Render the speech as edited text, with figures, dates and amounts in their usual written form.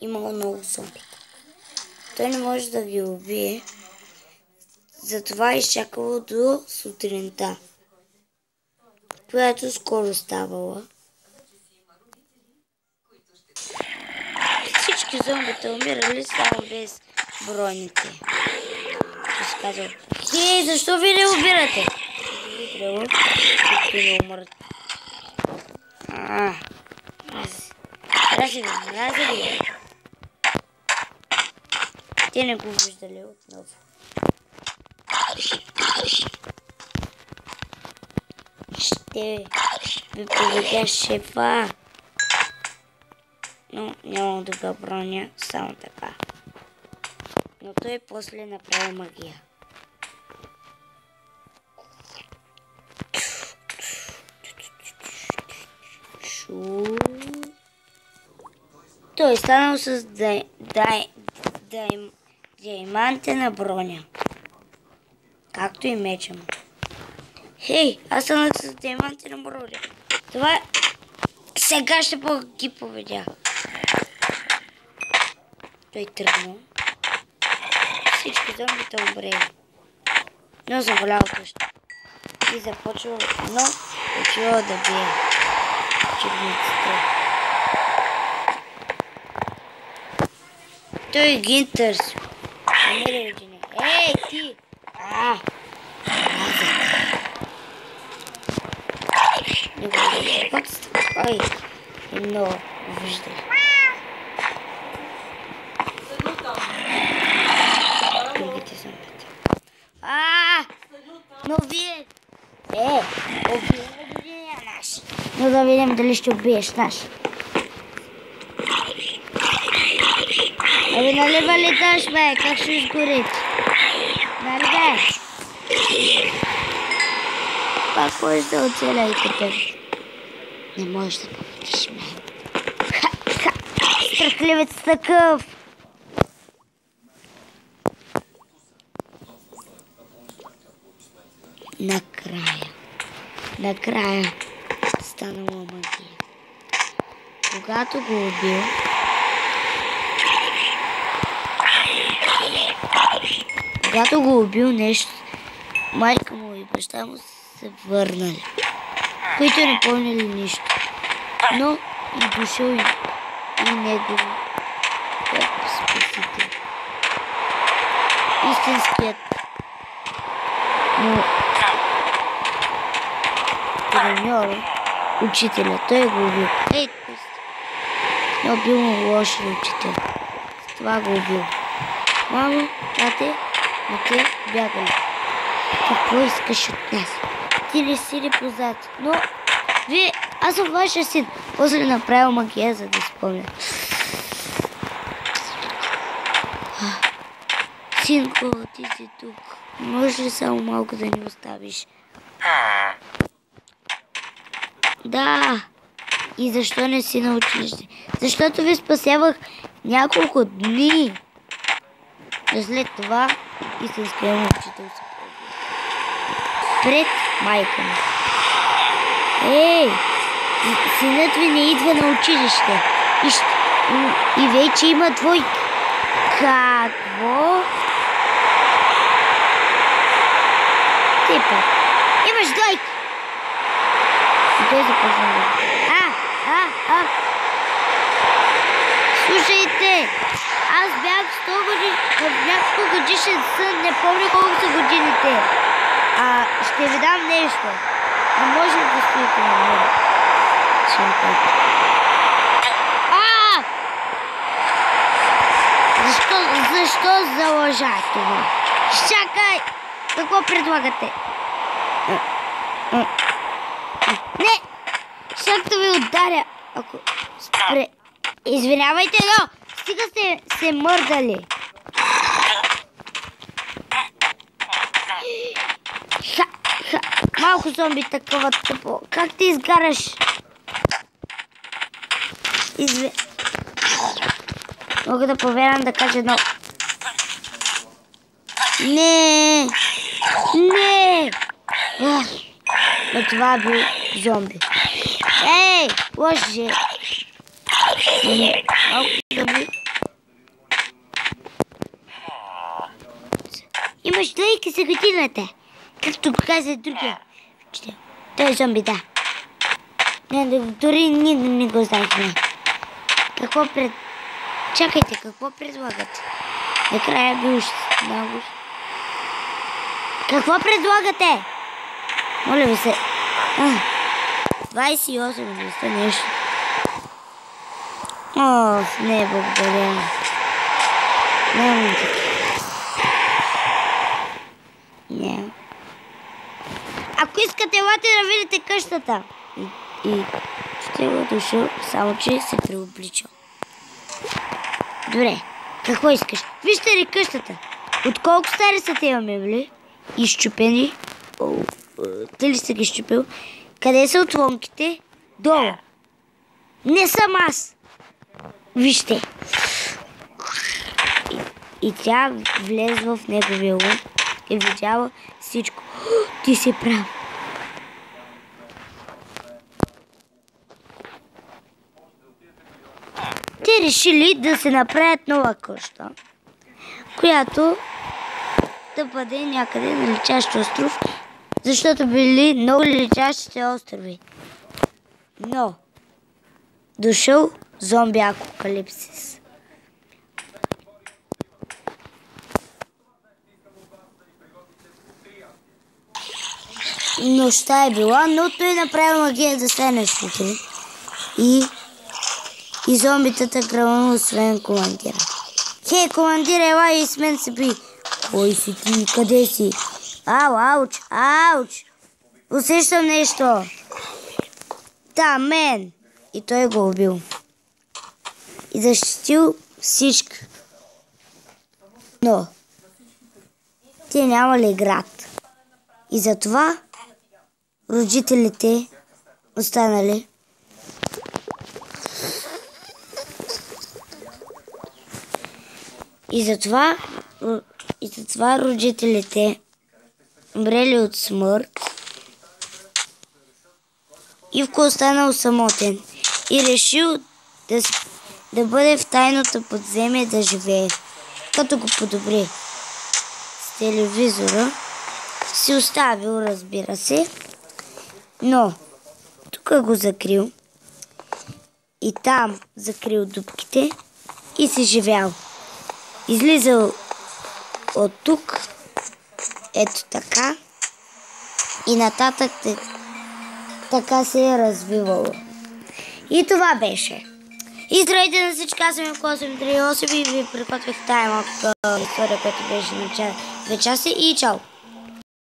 имало много зомби. Той не може да ги убие, затова изчакало до сутринта, която скоро ставала. Всички зомбите умирали само без броните. И си казал: хей, защо ви не убирате? Трябвало, докато не умрат. Разили. Те не го виждали отново. Ще ви поведя шефа. Но нямам добра броня, само така. Но той после направи магия. Той е станал с диамантена броня. Както и меча му. Хей, аз станах с диамантена броня. Това сега ще ги поведя. Той тръгнал. Всички зомбите умрели. Но заболял къща. И започвал, но отивал да бие черниците. Той ги търси. Намери един. Ей, ти! Не го виждали. Как сте? Ой, много виждали. Другите зомбите. Но вие... убия наш. Но да видим дали ще убиеш наш. Абе, нали валиташ, бе? Как ще изгорите? Нали, бе? Пак можеш да оцеляйте. Не можеш да победиш мен. Страхливец такъв! Накрая станала магия. Когато го убил нещо, майка му и баща му се върнали, които не помнили нищо. Но и дошъл и него спасител. Истинският му треньор, учителя, той го убил. Но бил му лош учител. С това го убил. Мамо, тате, но те бягали. Какво искаш от нас? Ти не си ли познат? Но аз съм вашия син. После направил магия, за да спомня. Синко, ти си тук. Може ли само малко да ни оставиш? Да. И защо не си на училище? Защото ви спасявах няколко дни. А след това истинският му учител се пробва. Пред майка му. Ей! Синът ви не идва на училище. И вече има двойка. Какво? Ти пък. Имаш двойка. И той започна да... Слушайте, аз бях 100 години, в няколко годишен сън, не помня колко са годините. Ще ви дам нещо. Не може да стоите на мен. Защо залъжа това? Чакай! Какво предлагате? Не! Щях да ви ударя. Ако спре... Извинявайте, но стига сте се мърдали. Малко зомби такова тъпо. Как ти изгараш? Мога да повярвам да кажа едно. Не! Но това е бил зомби. Ей! Лъже! Малко зомби. Имаш лейки за годината. Както го каза другия. Той е зомби, да. Дори ние не го знаехме. Чакайте, какво предлагате? Накрая би още много. Какво предлагате? Моля ви се. 28 листа, нещо. Не, благодаря. Нямам такива. Не. Ако искате, елате да видите къщата. И ще го дошъл, само че се преобличал. Добре, какво искаш? Вижте ли къщата? От колко стари са те мебли? Изчупени. Те ли са ги изчупил? Къде са отломките? Долу. Не съм аз. Вижте. И тя влезва в неговия ум и видяла всичко. Ти си прав. Те решили да се направят нова къща, която да бъде някъде на летящ остров, защото били много летящите острови. Но дошъл зомби апокалипсис. Нощта е била, но той направил магия да стане сутрин. И зомбитата гръмна освен командира. Хей, командира, ела и с мен се би. Кой си ти? Къде си? Ауч! Усещам нещо. Да, мен. И той го убил. И защитил всички. Но те нямали град. И затова родителите останали. И затова родителите умрели от смърт. Ивко останал самотен и решил да бъде в тайното подземие да живее. Като го подобри с телевизора, си оставил, разбира се, но тук го закрил и там закрил дупките и се живял. Излизал от тук, ето така, и нататък така се е развивало. И това беше. И здравейте на всички, аз съм 838 и ви приготвих тая малка история, която беше на 2 часа и чао!